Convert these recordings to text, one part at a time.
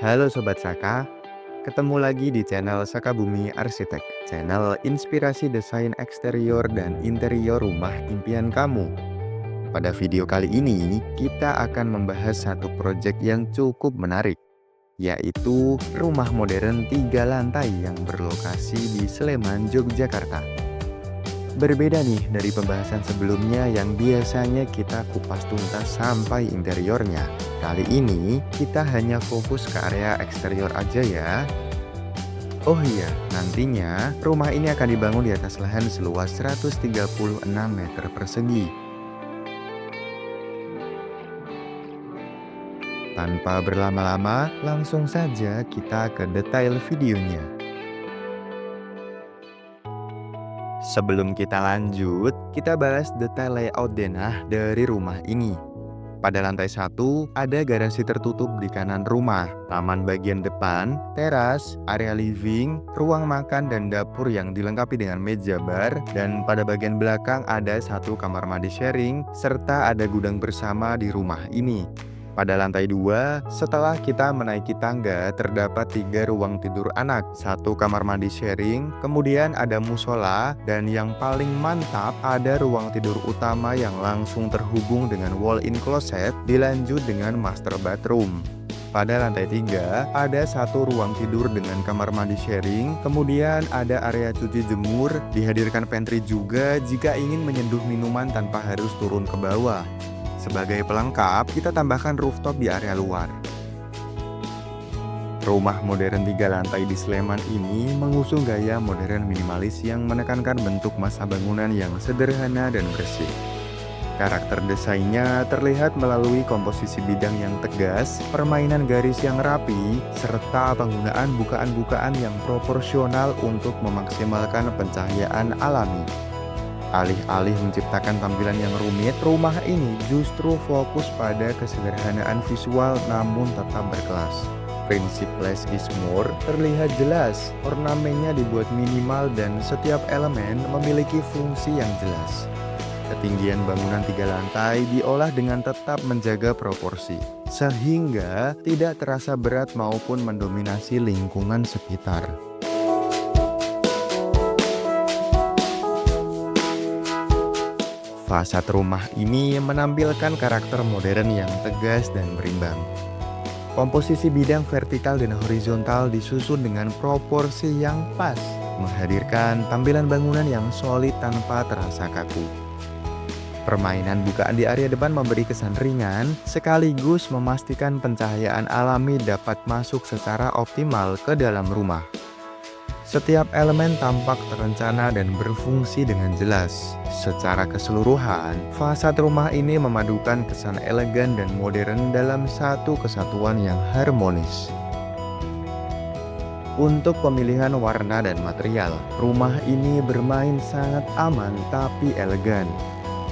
Halo Sobat Saka, ketemu lagi di channel Saka Bumi Arsitek, channel inspirasi desain eksterior dan interior rumah impian kamu. Pada video kali ini, kita akan membahas satu proyek yang cukup menarik, yaitu rumah modern 3 lantai yang berlokasi di Sleman, Yogyakarta. Berbeda nih dari pembahasan sebelumnya yang biasanya kita kupas tuntas sampai interiornya. Kali ini kita hanya fokus ke area eksterior aja ya. Oh iya, nantinya rumah ini akan dibangun di atas lahan seluas 136 meter persegi. Tanpa berlama-lama, langsung saja kita ke detail videonya. Sebelum kita lanjut, kita bahas detail layout denah dari rumah ini. Pada lantai 1, ada garasi tertutup di kanan rumah, taman bagian depan, teras, area living, ruang makan dan dapur yang dilengkapi dengan meja bar, dan pada bagian belakang ada satu kamar mandi sharing, serta ada gudang bersama di rumah ini. Pada lantai 2, setelah kita menaiki tangga, terdapat 3 ruang tidur anak, 1 kamar mandi sharing, kemudian ada musola, dan yang paling mantap ada ruang tidur utama yang langsung terhubung dengan wall-in closet, dilanjut dengan master bathroom. Pada lantai 3, ada 1 ruang tidur dengan kamar mandi sharing, kemudian ada area cuci jemur, dihadirkan pantry juga jika ingin menyeduh minuman tanpa harus turun ke bawah. Sebagai pelengkap, kita tambahkan rooftop di area luar. Rumah modern 3 lantai di Sleman ini mengusung gaya modern minimalis yang menekankan bentuk masa bangunan yang sederhana dan bersih. Karakter desainnya terlihat melalui komposisi bidang yang tegas, permainan garis yang rapi, serta penggunaan bukaan-bukaan yang proporsional untuk memaksimalkan pencahayaan alami. Alih-alih menciptakan tampilan yang rumit, rumah ini justru fokus pada kesederhanaan visual namun tetap berkelas. Prinsip less is more terlihat jelas, ornamennya dibuat minimal dan setiap elemen memiliki fungsi yang jelas. Ketinggian bangunan 3 lantai diolah dengan tetap menjaga proporsi, sehingga tidak terasa berat maupun mendominasi lingkungan sekitar. Fasad rumah ini menampilkan karakter modern yang tegas dan berimbang. Komposisi bidang vertikal dan horizontal disusun dengan proporsi yang pas, menghadirkan tampilan bangunan yang solid tanpa terasa kaku. Permainan bukaan di area depan memberi kesan ringan, sekaligus memastikan pencahayaan alami dapat masuk secara optimal ke dalam rumah. Setiap elemen tampak terencana dan berfungsi dengan jelas. Secara keseluruhan, fasad rumah ini memadukan kesan elegan dan modern dalam satu kesatuan yang harmonis. Untuk pemilihan warna dan material, rumah ini bermain sangat aman tapi elegan.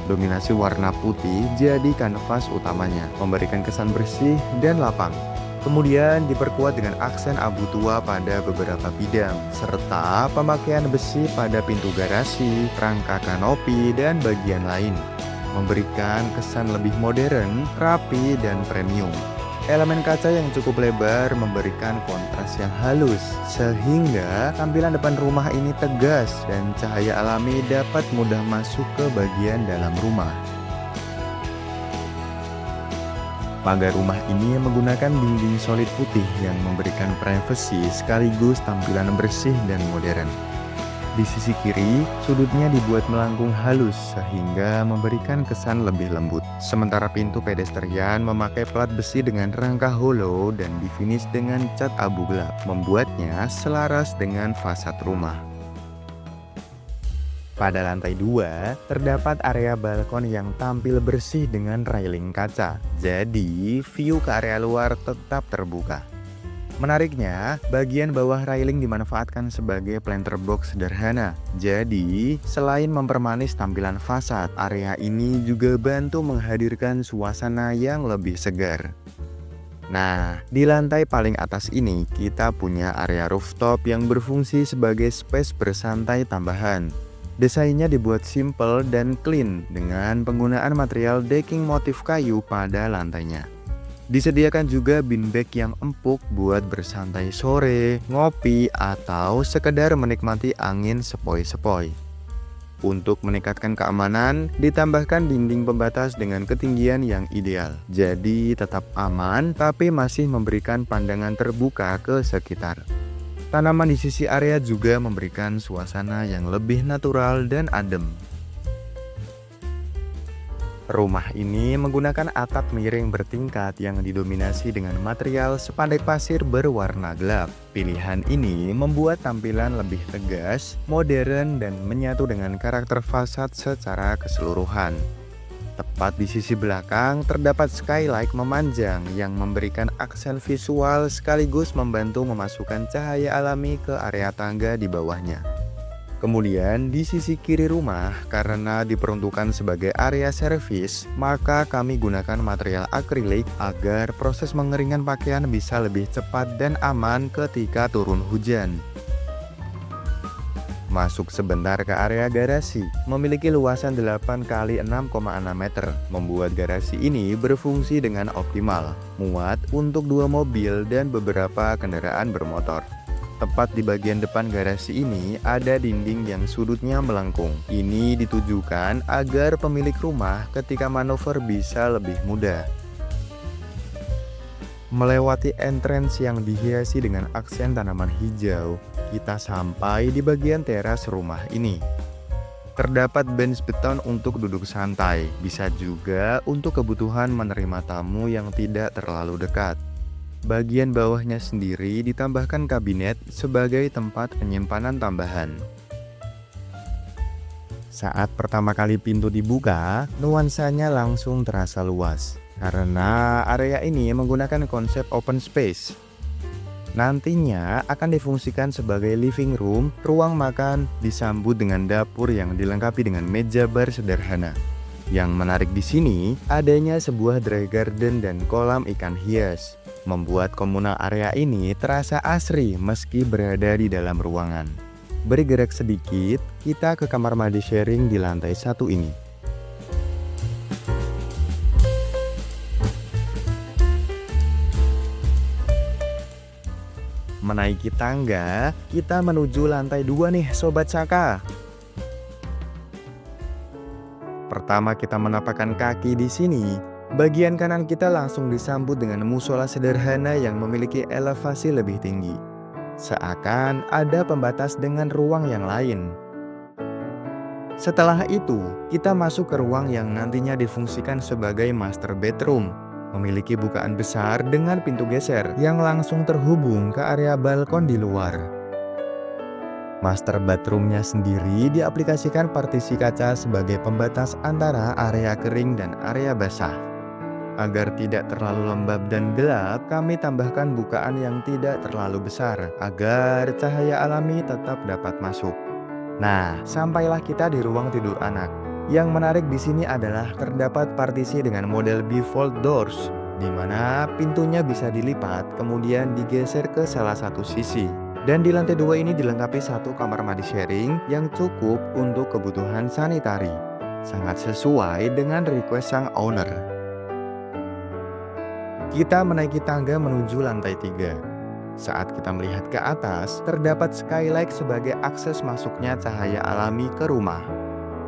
Dominasi warna putih jadi kanvas utamanya, memberikan kesan bersih dan lapang. Kemudian diperkuat dengan aksen abu tua pada beberapa bidang, serta pemakaian besi pada pintu garasi, rangka kanopi, dan bagian lain. Memberikan kesan lebih modern, rapi, dan premium. Elemen kaca yang cukup lebar memberikan kontras yang halus, sehingga tampilan depan rumah ini tegas dan cahaya alami dapat mudah masuk ke bagian dalam rumah. Pagar rumah ini menggunakan dinding solid putih yang memberikan privasi sekaligus tampilan bersih dan modern. Di sisi kiri, sudutnya dibuat melengkung halus sehingga memberikan kesan lebih lembut. Sementara pintu pedestrian memakai plat besi dengan rangka hollow dan difinish dengan cat abu gelap, membuatnya selaras dengan fasad rumah. Pada lantai 2, terdapat area balkon yang tampil bersih dengan railing kaca. Jadi, view ke area luar tetap terbuka. Menariknya, bagian bawah railing dimanfaatkan sebagai planter box sederhana. Jadi, selain mempermanis tampilan fasad, area ini juga bantu menghadirkan suasana yang lebih segar. Nah, di lantai paling atas ini, kita punya area rooftop yang berfungsi sebagai space bersantai tambahan. Desainnya dibuat simple dan clean dengan penggunaan material decking motif kayu pada lantainya. Disediakan juga beanbag yang empuk buat bersantai sore, ngopi, atau sekedar menikmati angin sepoi-sepoi. Untuk meningkatkan keamanan, ditambahkan dinding pembatas dengan ketinggian yang ideal. Jadi tetap aman tapi masih memberikan pandangan terbuka ke sekitar. Tanaman di sisi area juga memberikan suasana yang lebih natural dan adem. Rumah ini menggunakan atap miring bertingkat yang didominasi dengan material spandek pasir berwarna gelap. Pilihan ini membuat tampilan lebih tegas, modern, dan menyatu dengan karakter fasad secara keseluruhan. Tepat di sisi belakang terdapat skylight memanjang yang memberikan aksen visual sekaligus membantu memasukkan cahaya alami ke area tangga di bawahnya. Kemudian di sisi kiri rumah, karena diperuntukkan sebagai area servis, maka kami gunakan material akrilik agar proses mengeringkan pakaian bisa lebih cepat dan aman ketika turun hujan. Masuk sebentar ke area garasi, memiliki luasan 8 x 6,6 meter, membuat garasi ini berfungsi dengan optimal, muat untuk 2 mobil dan beberapa kendaraan bermotor. Tepat di bagian depan garasi ini ada dinding yang sudutnya melengkung. Ini ditujukan agar pemilik rumah ketika manuver bisa lebih mudah. Melewati entrance yang dihiasi dengan aksen tanaman hijau, kita sampai di bagian teras rumah ini. Terdapat bench beton untuk duduk santai, bisa juga untuk kebutuhan menerima tamu yang tidak terlalu dekat. Bagian bawahnya sendiri ditambahkan kabinet sebagai tempat penyimpanan tambahan. Saat pertama kali pintu dibuka, nuansanya langsung terasa luas karena area ini menggunakan konsep open space. Nantinya akan difungsikan sebagai living room, ruang makan disambut dengan dapur yang dilengkapi dengan meja bar sederhana. Yang menarik di sini adanya sebuah dry garden dan kolam ikan hias, membuat komunal area ini terasa asri meski berada di dalam ruangan. Bergerak sedikit, kita ke kamar mandi sharing di lantai 1 ini. Menaiki tangga, kita menuju lantai 2 nih Sobat Saka. Pertama kita menapakkan kaki di sini, bagian kanan kita langsung disambut dengan musola sederhana yang memiliki elevasi lebih tinggi. Seakan ada pembatas dengan ruang yang lain. Setelah itu, kita masuk ke ruang yang nantinya difungsikan sebagai master bedroom. Memiliki bukaan besar dengan pintu geser yang langsung terhubung ke area balkon di luar. Master bathroomnya sendiri diaplikasikan partisi kaca sebagai pembatas antara area kering dan area basah. Agar tidak terlalu lembab dan gelap, kami tambahkan bukaan yang tidak terlalu besar agar cahaya alami tetap dapat masuk. Nah, sampailah kita di ruang tidur anak. Yang menarik di sini adalah terdapat partisi dengan model bifold doors, di mana pintunya bisa dilipat kemudian digeser ke salah satu sisi. Dan di lantai 2 ini dilengkapi satu kamar mandi sharing yang cukup untuk kebutuhan sanitari. Sangat sesuai dengan request sang owner. Kita menaiki tangga menuju lantai 3. Saat kita melihat ke atas, terdapat skylight sebagai akses masuknya cahaya alami ke rumah.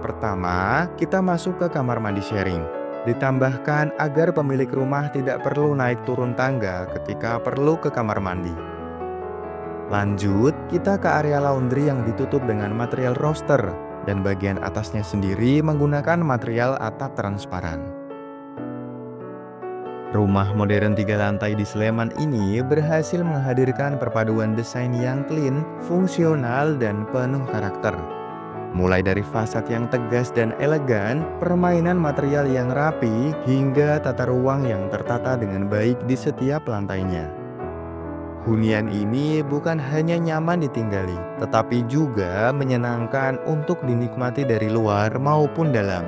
Pertama, kita masuk ke kamar mandi sharing. Ditambahkan agar pemilik rumah tidak perlu naik turun tangga ketika perlu ke kamar mandi. Lanjut, kita ke area laundry yang ditutup dengan material roster dan bagian atasnya sendiri menggunakan material atap transparan. Rumah modern 3 lantai di Sleman ini berhasil menghadirkan perpaduan desain yang clean, fungsional, dan penuh karakter. Mulai dari fasad yang tegas dan elegan, permainan material yang rapi, hingga tata ruang yang tertata dengan baik di setiap lantainya. Hunian ini bukan hanya nyaman ditinggali, tetapi juga menyenangkan untuk dinikmati dari luar maupun dalam.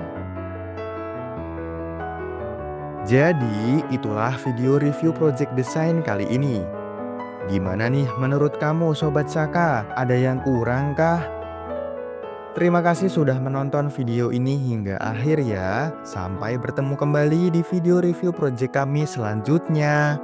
Jadi, itulah video review project desain kali ini. Gimana nih menurut kamu Sobat Saka? Ada yang kurang kah? Terima kasih sudah menonton video ini hingga akhir ya. Sampai bertemu kembali di video review project kami selanjutnya.